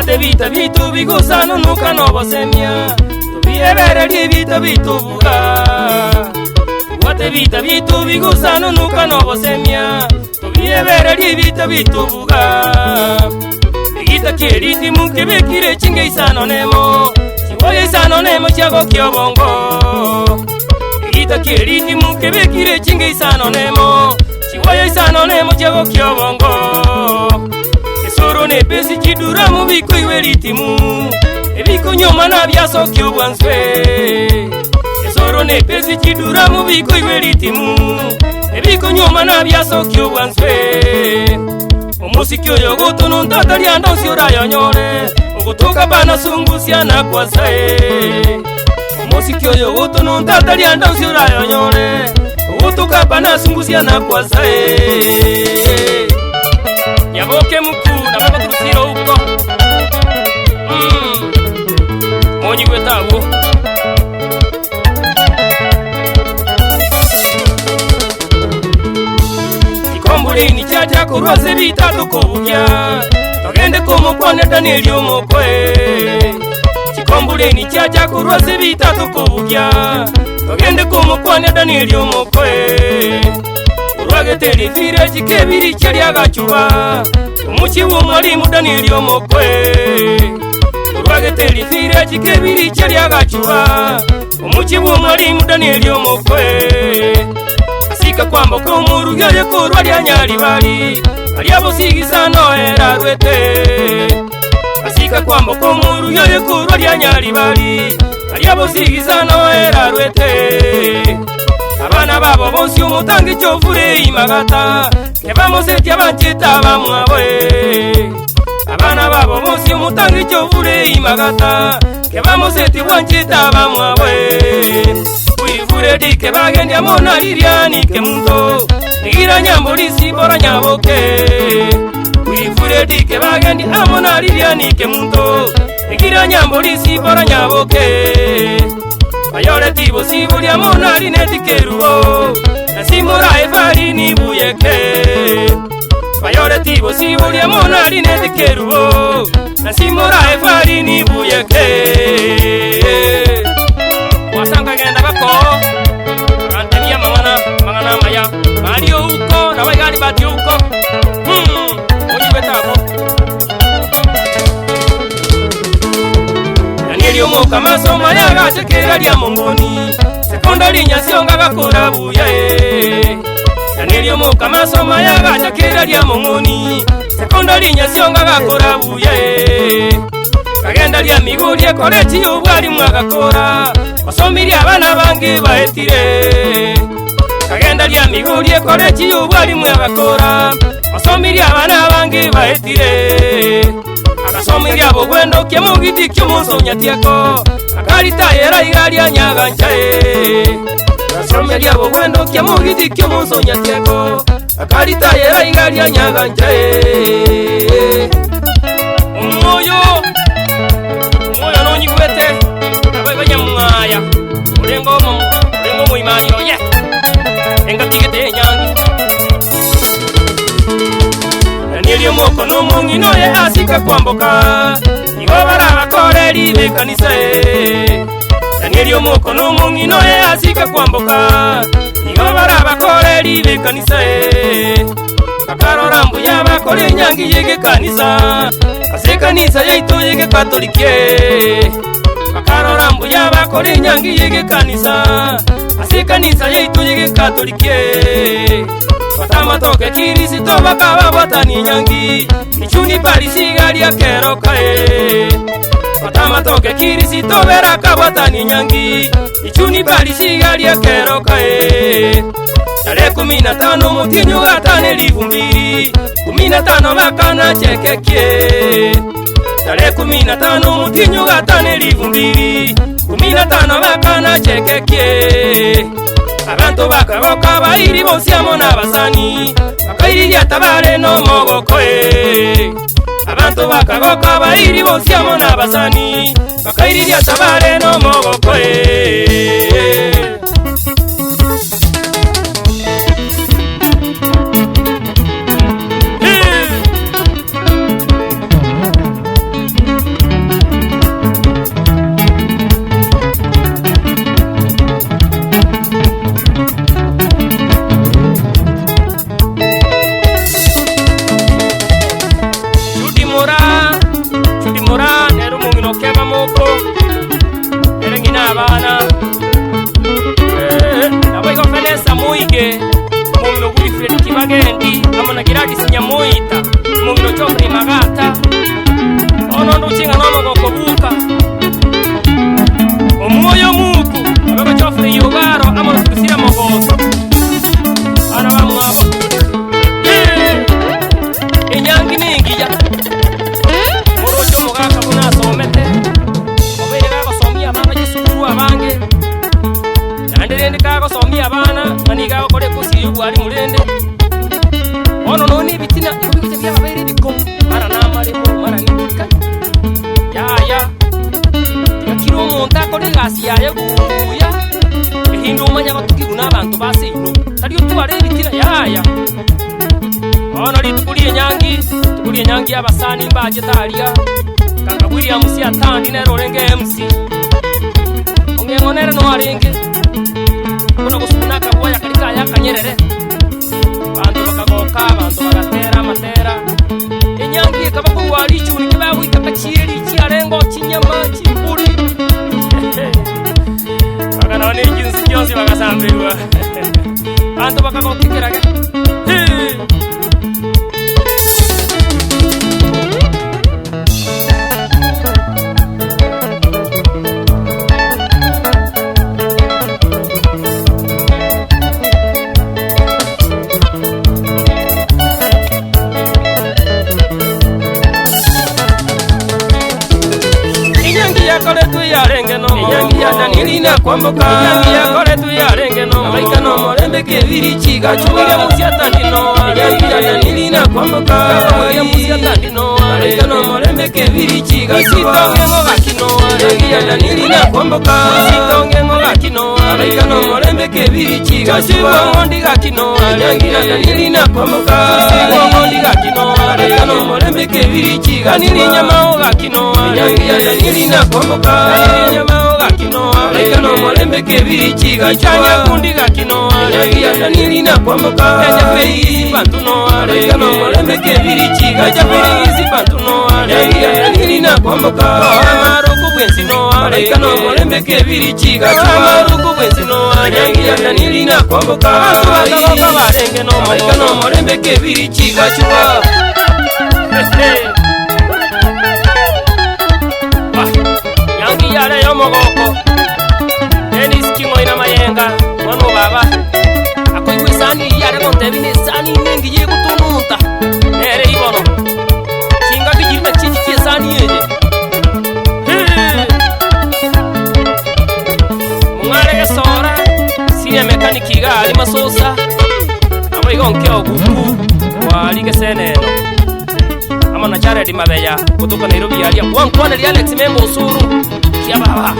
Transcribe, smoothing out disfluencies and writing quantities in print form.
Wate vita vitu bigusano nuka nobosemia Tubiebere li vita vitu buga Wate vita vitu bigusano nuka nobosemia Tubiebere li vita vitu buga Igita kiriti muke bekire chinge isano nemo Chiboye isano nemo chiago kiobongo Igita kiriti muke bekire chinge isano nemo Chiboye isano nemo chiago kiobongo Esoro ne pesi chidura mu biko iweritimu Ebiko nyoma na biaso kiobwanswe Esoro ne pesi chidura mu biko iweritimu Ebiko nyoma na biaso kiobwanswe Omusiki oyo gotono ntatali andonsi orayonyore Ogotoka bana sungusia na kwasae Omusiki oyo gotono ntatali andonsi orayonyore Ogotoka bana sungusia na kwasae Yaboke mkuu na baba kusiro uko Monyi wetawo Kombulini chacha kurose bitatu kubugya Togende kumukwane Danieli umukwe Chikombulini chacha kurose bitatu kubugya Togende kumukwane Danieli umukwe Urwagete lifire chikebiri chali agachuba Umuchi w'umwalimu Danieli umukwe Urwagete lifire chikebiri chali agachuba Umuchi w'umwalimu Danieli umukwe Asika kwamba ko umuru yoye kurwa lya nyali bali Aliabo sigisa noera rwete Asika kwamba ko umuru yoye kurwa lya nyali bali Aliabo sigisa noera rwete Abana babo bonsi umutangi chofure imagata Kebamo seti abanchita bamwawe Abana babo bonsi umutangi chofure imagata Kebamo seti wanchita bamwawe Uifure dike bagende amona liriani ke mundo Nigira nyambo lisi bora nyaboke Uifure dike bagende amona liriani ke mundo Nigira nyambo lisi bora nyaboke Bayore tibo sibuli amona lineti kerubo Nasimura efari ni buyeke Bayore tibo sibuli amona lineti kerubo Nasimura efari ni buyeke Wasanga genda bako Agantenia mangana maya Mario uko na waigali bati uko Onyi betabo Danieli umuka masoma yaga chekera lya mongoni Sekondari nyasionga gakora buye Danieli umuka masoma yaga chekera lya mongoni Sekondari nyasionga gakora buye Kagenda lya miguri ekolechi ubwali mwagakora Osomiri abana bange baetire Kagenda lya miguri ekolechi ubwali mwagakora Osomiri abana bange baetire Akasomiri abo gwendo kemugiti ky'umunsonya tieko Akarita era igalya nyaganchae Akasomiri abo gwendo kemugiti ky'umunsonya tieko Akarita era igalya nyaganchae Umoyo nonyi kwete Abaganya mwaya Ulengo muimani oye Enga tigete nyangi Danieli umoko n'umungi noye asika kwamboka Nibo barabakore libe kanisa Danieli umoko n'umungi noye asika kwamboka Nibo barabakore libe kanisa Akarora mbuya bakore nyangi yege kanisa Ase kanisa yaitu yege katolike Akarora mbuya bakore nyangi yege kanisa Ase kanisa yaitu yege katolike Watamatoke kirisito bakaba batani nyangi Ichuni parisiga lya kerokae Watamatoke kirisito beraka batani nyangi Ichuni parisiga lya kerokae Tare 15 mutinyu gatane livumbiri 15 bakana chekekie Tare 15 mutinyu gatane livumbiri 15 bakana chekekie Abantu bakaboka bayiri bonsi amona basani Bakairi yatabare no mogokoe Abantu bakaboka bayiri bonsi amona basani Bakairi yatabare no mogokoe magendi amona giradi sinyamuita mungiro chokri magata ono nduchinga nomo gokobuka omoyo muku abego chofri yogaro amona kusira mogoso ana bamwa inyangi ningiya morojo mugaka kuna somete obere gago somia bana gisukuru abange nandere ndikago somia abana maniga okore kusiyu bwari murende ono noni bitina ibyo byabere biko mara namare mo mara nika ya kiro monta kore gasi yaye guya ehindo manya batukiguna abantu basino tariyo tubare bitina ya ono litukuriye nyangi abasani mbaje talia kaka William si atandi nero renge MC ongengonera no arenge kuna kusuna kabwaya kalika ya kanyerere bantu bakagoka bantu bagatera matera enyangi kabako wali chuni kibawi kakachiri chiarengo chinyama chimburi bagana ne jinsi jonsi bagasambirwa bantu bakagokikiraga kwamboka yangi yakore tu yarenge no malaika no morembe ke viri chiga chuga musiata ndino yangi yanili na kwamboka ya musiata ndino malaika no morembe ke viri chiga sitonge ngo gakino yangi yanili na kwamboka sitonge ngo gakino malaika no morembe ke viri chiga sitonge ndi gakino yangi yanili na kwamboka sitonge ndi gakino malaika no morembe ke viri chiga nili nyama gakino yangi yanili na kwamboka nyama gakino malaika no morembe ke viri chiga chanya kundi gakino yangia nili na kwamboka enya feisi bantuno malaika no morembe ke viri chiga feisi bantuno yangia nili na kwamboka maruku bwensino malaika no morembe ke viri chiga maruku bwensino yangia nili na kwamboka bantu barenge no malaika no morembe ke viri chiga chuwa yangia le yomogoko Wano baba ako iwe sani yare konte bine sani nengi ye kutununta nere ibono kinga kijirta chichi sani yeje mungare ke sora siya mekaniki ga ali masosa abo igonke oguku wali ke seneno ama na chare di mabeya kutoka Nairobi ali wankwana li Alex Membo usuru kia baba